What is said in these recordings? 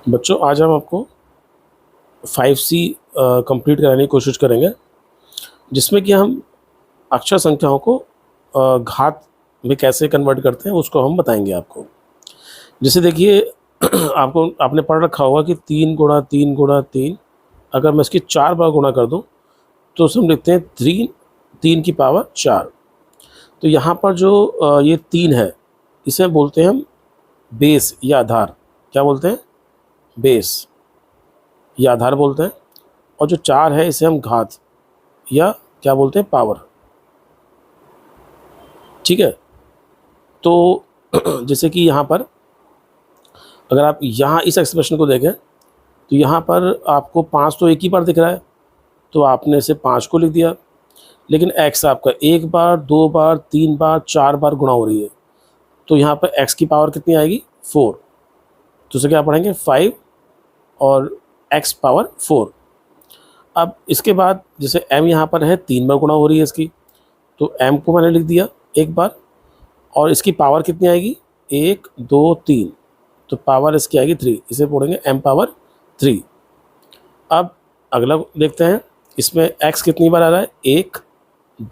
बच्चों, आज हम आपको 5C कंप्लीट कराने की कोशिश करेंगे, जिसमें कि हम अक्षर संख्याओं को घात में कैसे कन्वर्ट करते हैं उसको हम बताएंगे आपको। जैसे देखिए आपको आपने पढ़ रखा होगा कि 3 × 3 × 3, अगर मैं इसकी 4 बार गुणा कर दूं तो उसे हम लिखते हैं 3 की पावर 4। तो यहाँ पर जो ये 3 है, इसे बोलते हैं हम बेस या आधार। क्या बोलते हैं? बेस या आधार बोलते हैं। और जो 4 है इसे हम घात या क्या बोलते हैं? पावर। ठीक है। तो जैसे कि यहाँ पर अगर आप यहाँ इस एक्सप्रेशन को देखें तो यहाँ पर आपको 5 तो एक ही बार दिख रहा है, तो आपने इसे 5 को लिख दिया। लेकिन x आपका 1 बार, 2 बार, 3 बार, 4 बार गुणा हो रही है, तो यहाँ पर x की पावर कितनी आएगी? 4। तो उसे क्या पढ़ेंगे? 5 और x पावर 4। अब इसके बाद जैसे m यहाँ पर है, 3 बार गुणा हो रही है इसकी, तो m को मैंने लिख दिया एक बार, और इसकी पावर कितनी आएगी? 1 2 3, तो पावर इसकी आएगी 3। इसे पढ़ेंगे m पावर 3। अब अगला देखते हैं, इसमें x कितनी बार आ रहा है? 1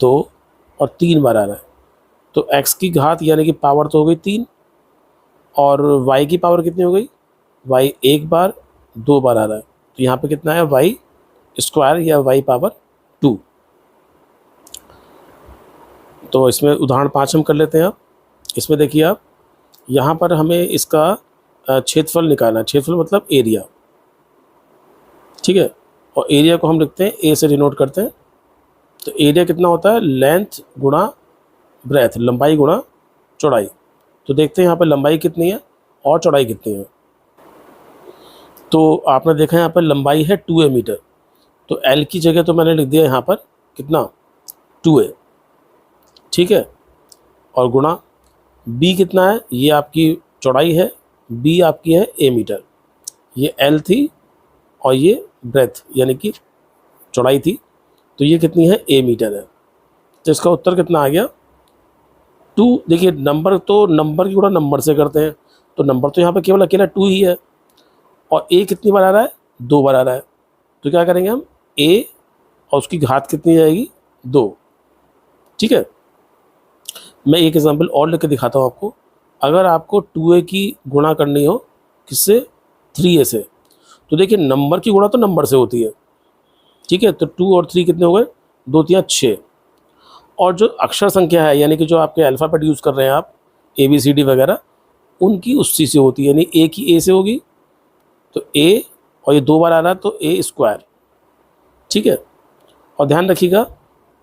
2 और 3 बार आ रहा है, तो x की घात यानी कि पावर तो हो गई 3, और y की पावर कितनी हो गई? y 1 बार 2 बार आ रहा है, तो यहाँ पे कितना है? y स्क्वायर या y पावर 2। तो इसमें उदाहरण 5 हम कर लेते हैं। अब इसमें देखिए आप, यहाँ पर हमें इसका क्षेत्रफल निकालना है। क्षेत्रफल मतलब एरिया, ठीक है। और एरिया को हम लिखते हैं ए से डिनोट करते हैं। तो एरिया कितना होता है? लेंथ गुणा ब्रेथ, लंबाई गुणा चौड़ाई। तो देखते हैं यहाँ पर लंबाई कितनी है और चौड़ाई कितनी है। तो आपने देखा यहाँ पर लंबाई है 2a मीटर, तो l की जगह तो मैंने लिख दिया यहाँ पर कितना? 2a, ठीक है। और गुणा b कितना है? ये आपकी चौड़ाई है, b आपकी है a मीटर, ये l थी और ये ब्रेथ यानी कि चौड़ाई थी, तो ये कितनी है? a मीटर है। तो इसका उत्तर कितना आ गया? 2। देखिए नंबर तो नंबर की गुणा नंबर से करते हैं, तो नंबर तो यहाँ पे केवल अकेला 2 ही है, और a कितनी बार आ रहा है? 2 बार आ रहा है। तो क्या करेंगे हम? a और उसकी घात कितनी जाएगी? 2, ठीक है। मैं एक एग्जांपल और लिख के दिखाता हूँ आपको। अगर आपको 2a की गुणा करनी हो किससे? 3a से, तो देखिए नंबर की गुणा तो नंबर से होती है, ठीक है। तो 2 और 3 कितने हो गए? 2 3 6। और जो अक्षर संख्या है यानी कि जो आपके अल्फ़ाबेट यूज़ कर रहे हैं आप, ABCD वगैरह, उनकी उसी से होती है, यानी a की a से होगी, तो a, और ये 2 बार आ रहा है तो a स्क्वायर, ठीक है। और ध्यान रखिएगा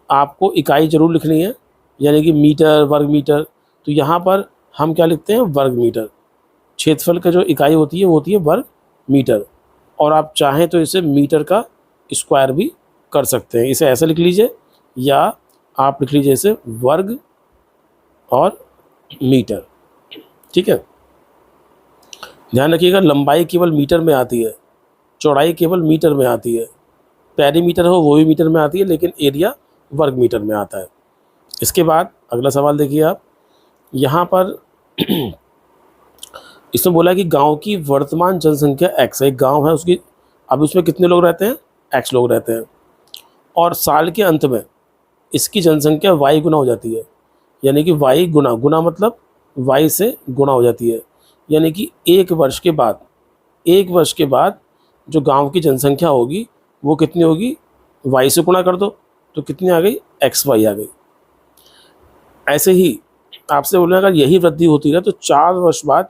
आपको इकाई जरूर लिखनी है, यानी कि मीटर, वर्ग मीटर। तो यहाँ पर हम क्या लिखते हैं? वर्ग मीटर। क्षेत्रफल का जो इकाई होती है वो होती है वर्ग मीटर, और आप चाहें तो इसे मीटर का स्क्वायर भी कर सकते हैं। इसे ऐसे लिख लीजिए, या आप लिख लीजिए इसे वर्ग और मीटर, ठीक है। ध्यान रखिएगा लंबाई केवल मीटर में आती है, चौड़ाई केवल मीटर में आती है, पेरीमीटर हो वो भी मीटर में आती है, लेकिन एरिया वर्ग मीटर में आता है। इसके बाद अगला सवाल देखिए आप, यहाँ पर इसमें बोला है कि गांव की वर्तमान जनसंख्या x है। एक गांव है, उसकी अब उसमें कितने लोग रहते हैं? x लोग रहते हैं, और साल के अंत में इसकी जनसंख्या y गुना हो जाती है, यानी कि y गुना गुना मतलब y से गुना हो जाती है, यानी कि एक वर्ष के बाद जो गांव की जनसंख्या होगी वो कितनी होगी? y से गुणा कर दो, तो कितनी आ गई? xy आ गई। ऐसे ही आपसे बोलना, अगर यही वृद्धि होती है तो 4 वर्ष बाद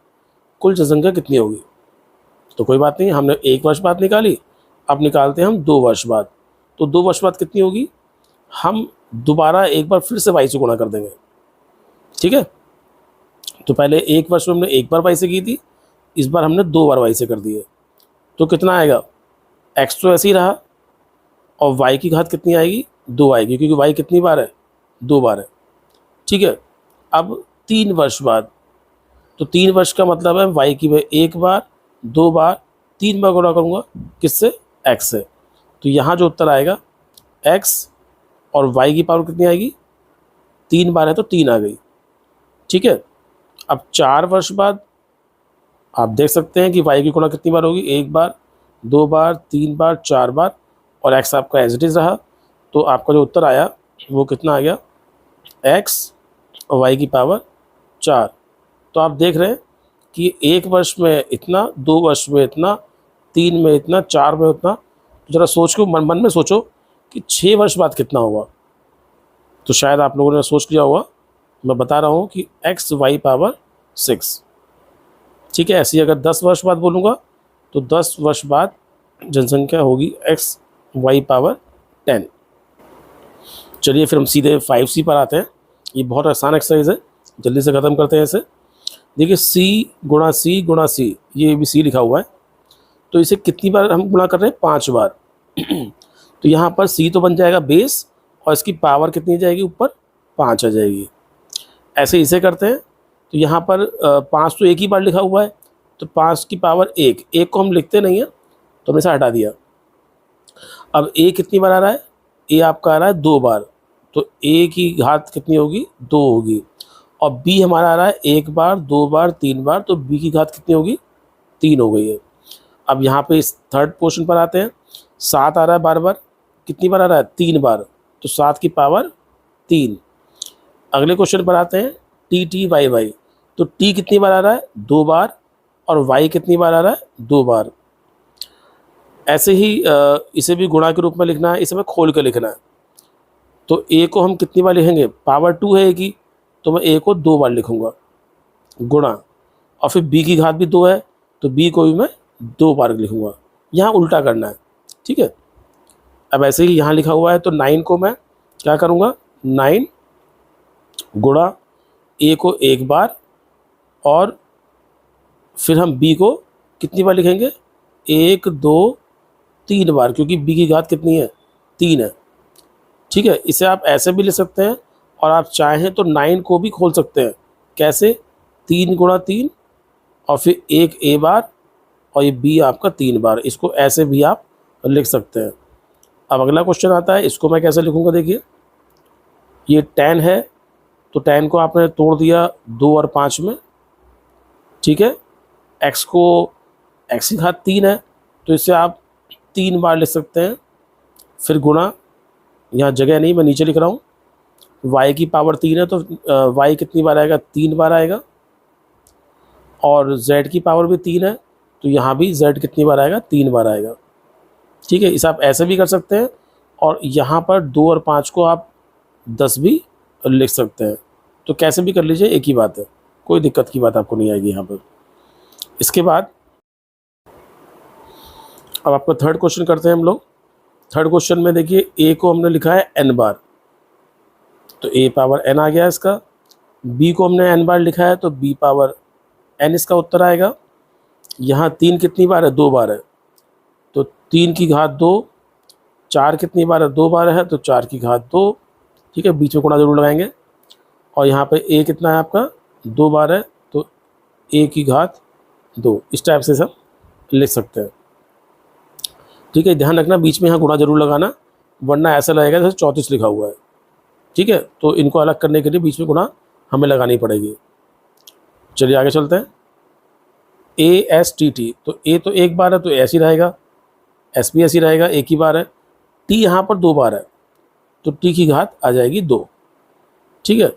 कुल जनसंख्या कितनी होगी? तो कोई बात नहीं, हमने 1 वर्ष बाद निकाली, अब निकालते हैं हम 2 वर्ष बाद। तो 2 वर्ष बाद कितनी होगी? हम दोबारा एक बार फिर से y से गुणा कर देंगे, ठीक है। तो पहले 1 वर्ष में हमने 1 बार y से की थी, इस बार हमने 2 बार y से कर दी है, तो कितना आएगा? x तो ऐसे ही रहा, और y की घात कितनी आएगी? 2 आएगी, क्योंकि y कितनी बार है? 2 बार है, ठीक है। अब 3 वर्ष बाद, तो 3 वर्ष का मतलब है y की मैं 1 बार, 2 बार, 3 बार गुणा करूँगा किससे? x से। तो यहाँ जो उत्तर आएगा x, और y की पावर कितनी आएगी? 3 बार है तो 3 आ गई, ठीक है। अब 4 वर्ष बाद आप देख सकते हैं कि y की गुणा कितनी बार होगी, 1 बार, 2 बार, 3 बार, 4 बार, और x आपका एज इट इज़ रहा। तो आपका जो उत्तर आया वो कितना आ गया, x और y की पावर 4। तो आप देख रहे हैं कि 1 वर्ष में इतना, 2 वर्ष में इतना, 3 में इतना, 4 में उतना। तो ज़रा सोच के मन में सोचो कि 6 वर्ष बाद कितना होगा। तो शायद आप लोगों ने सोच लिया होगा। मैं बता रहा हूँ कि x y पावर 6, ठीक है। ऐसे ही अगर 10 वर्ष बाद बोलूँगा तो 10 वर्ष बाद जनसंख्या होगी x y पावर 10। चलिए फिर हम सीधे 5C पर आते हैं। ये बहुत आसान एक्सरसाइज है, जल्दी से ख़त्म करते हैं इसे। देखिए c गुणा c गुणा c, ये भी c लिखा हुआ है, तो इसे कितनी बार हम गुणा कर रहे हैं, 5 बार। तो यहाँ पर c तो बन जाएगा बेस, और इसकी पावर कितनी जाएगी ऊपर, 5 आ जाएगी। ऐसे इसे करते हैं, तो यहाँ पर 5 तो एक ही बार लिखा हुआ है, तो 5 की पावर 1, 1 को हम लिखते नहीं हैं तो हमने इसे हटा दिया। अब a कितनी बार आ रहा है, a आपका आ रहा है 2 बार, तो a की घात कितनी होगी, 2 होगी। और b हमारा आ रहा है 1 बार, 2 बार, 3 बार, तो b की घात कितनी होगी, 3 हो गई है। अब यहाँ पे इस थर्ड पोर्शन पर आते हैं। 7 आ रहा है बार बार, कितनी बार आ रहा है, 3 बार, तो 7 की पावर 3। अगले क्वेश्चन पर आते हैं, टी टी वाई वाई, तो टी कितनी बार आ रहा है, 2 बार, और वाई कितनी बार आ रहा है, 2 बार। ऐसे ही इसे भी गुणा के रूप में लिखना है, इसे हमें खोल कर लिखना है। तो ए को हम कितनी बार लिखेंगे, पावर 2 है ए की, तो मैं ए को 2 बार लिखूंगा गुणा, और फिर बी की घात भी 2 है, तो बी को भी मैं 2 बार लिखूंगा। यहाँ उल्टा करना है, ठीक है। अब ऐसे ही यहाँ लिखा हुआ है, तो 9 को मैं क्या करूँगा, 9 गुणा ए को 1 बार, और फिर हम बी को कितनी बार लिखेंगे, 1 2 3 बार, क्योंकि बी की घात कितनी है, 3 है, ठीक है। इसे आप ऐसे भी लिख सकते हैं, और आप चाहें तो 9 को भी खोल सकते हैं। कैसे, 3 गुणा 3, और फिर 1 ए बार, और ये बी आपका 3 बार। इसको ऐसे भी आप लिख सकते हैं। अब अगला क्वेश्चन आता है, इसको मैं कैसे लिखूँगा, देखिए ये 10 है, तो 10 को आपने तोड़ दिया 2 और 5 में, ठीक है। x को, x की घात 3 है, तो इसे आप 3 बार लिख सकते हैं। फिर गुणा, यहाँ जगह नहीं, मैं नीचे लिख रहा हूँ, y की पावर 3 है, तो y कितनी बार आएगा, 3 बार आएगा। और z की पावर भी 3 है, तो यहाँ भी z कितनी बार आएगा, 3 बार आएगा, ठीक है। इसे आप ऐसे भी कर सकते हैं, और यहाँ पर 2 और 5 को आप 10 भी लिख सकते हैं। तो कैसे भी कर लीजिए, एक ही बात है, कोई दिक्कत की बात आपको नहीं आएगी यहाँ पर। इसके बाद अब आपका थर्ड क्वेश्चन करते हैं हम लोग। थर्ड क्वेश्चन में देखिए, ए को हमने लिखा है n बार, तो a पावर n आ गया इसका। b को हमने n बार लिखा है, तो b पावर n इसका उत्तर आएगा। यहाँ 3 कितनी बार है, 2 बार है, तो 3 की घात 2। 4 कितनी बार है, 2 बार है, तो 4 की घात 2, ठीक है। बीच में गुणा जरूर लगाएंगे। और यहाँ पे a कितना है आपका, 2 बार है, तो a की घात 2। इस टाइप से सब लिख सकते हैं, ठीक है। ध्यान रखना बीच में यहाँ गुणा जरूर लगाना, वरना ऐसा लगेगा जैसे 34 लिखा हुआ है, ठीक है। तो इनको अलग करने के लिए बीच में गुणा हमें लगानी पड़ेगी। चलिए आगे चलते हैं। ए एस टी टी, तो ए तो 1 बार है, तो ऐसे ही रहेगा, एस भी ऐसी रहेगा, 1 ही बार है। टी यहाँ पर 2 बार है, तो टी की घात आ जाएगी 2, ठीक है।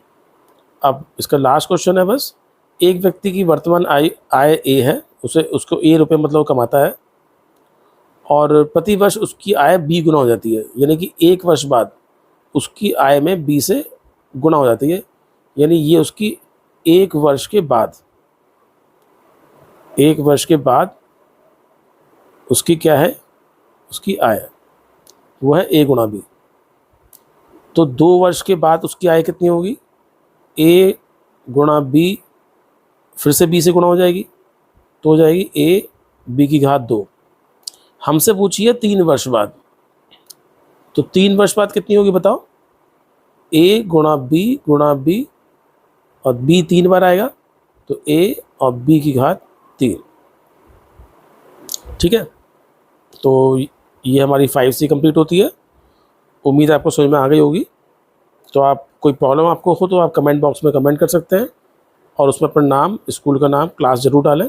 अब इसका लास्ट क्वेश्चन है बस। एक व्यक्ति की वर्तमान आय ए है, उसको ए रुपये मतलब कमाता है, और प्रति वर्ष उसकी आय बी गुना हो जाती है, यानी कि 1 वर्ष बाद उसकी आय में बी से गुना हो जाती है। यानी ये उसकी 1 वर्ष के बाद, 1 वर्ष के बाद उसकी क्या है, उसकी आय, वो है ए गुणा बी। तो 2 वर्ष के बाद उसकी आय कितनी होगी, ए गुणा बी, फिर से बी से गुणा हो जाएगी, तो हो जाएगी ए बी की घात 2। हमसे पूछिए 3 वर्ष बाद, तो 3 वर्ष बाद कितनी होगी बताओ, ए गुणा बी, और बी 3 बार आएगा, तो ए और बी की घात 3, ठीक है। तो ये हमारी 5C कंप्लीट होती है। उम्मीद है आपको समझ में आ गई होगी। तो आप कोई प्रॉब्लम आपको हो तो आप कमेंट बॉक्स में कमेंट कर सकते हैं, और उसमें अपना नाम, स्कूल का नाम, क्लास ज़रूर डालें।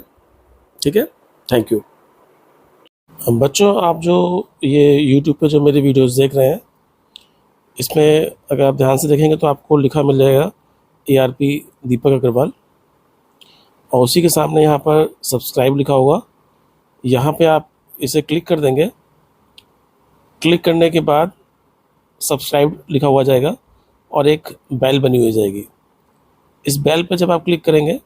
ठीक है, थैंक यू। बच्चों, आप जो ये यूट्यूब पे जो मेरी वीडियोस देख रहे हैं, इसमें अगर आप ध्यान से देखेंगे तो आपको लिखा मिल जाएगा ARP दीपक अग्रवाल, और उसी के सामने यहाँ पर सब्सक्राइब लिखा होगा। यहाँ पे आप इसे क्लिक कर देंगे। क्लिक करने के बाद सब्सक्राइब लिखा हुआ जाएगा और एक बेल बनी हुई जाएगी। इस बेल पर जब आप क्लिक करेंगे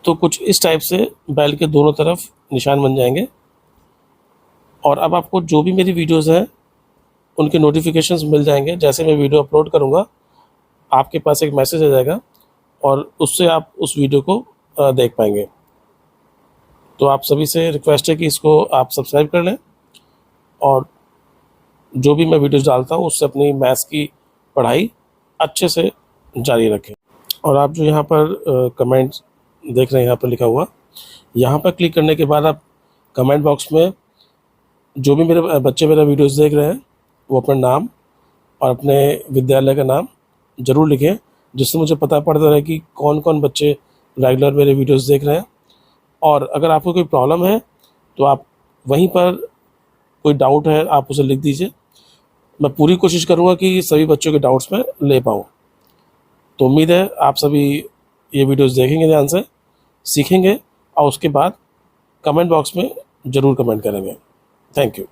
तो कुछ इस टाइप से बेल के दोनों तरफ निशान बन जाएंगे, और अब आपको जो भी मेरी वीडियोस हैं उनके नोटिफिकेशंस मिल जाएंगे। जैसे मैं वीडियो अपलोड करूँगा आपके पास एक मैसेज आ जाएगा और उससे आप उस वीडियो को देख पाएंगे। तो आप सभी से रिक्वेस्ट है कि इसको आप सब्सक्राइब कर लें, और जो भी मैं वीडियोस डालता हूँ उससे अपनी मैथ्स की पढ़ाई अच्छे से जारी रखें। और आप जो यहाँ पर कमेंट देख रहे हैं, यहाँ पर लिखा हुआ, यहाँ पर क्लिक करने के बाद आप कमेंट बॉक्स में जो भी मेरे बच्चे मेरा वीडियोस देख रहे हैं वो अपना नाम और अपने विद्यालय का नाम ज़रूर लिखें, जिससे मुझे पता पड़ता रहे कि कौन कौन बच्चे रेगुलर मेरे वीडियोस देख रहे हैं। और अगर आपको कोई प्रॉब्लम है तो आप वहीं पर, कोई डाउट है आप उसे लिख दीजिए। मैं पूरी कोशिश करूँगा कि सभी बच्चों के डाउट्स मैं ले पाऊँ। तो उम्मीद है आप सभी ये वीडियोस देखेंगे, ध्यान से सीखेंगे, और उसके बाद कमेंट बॉक्स में ज़रूर कमेंट करेंगे। Thank you.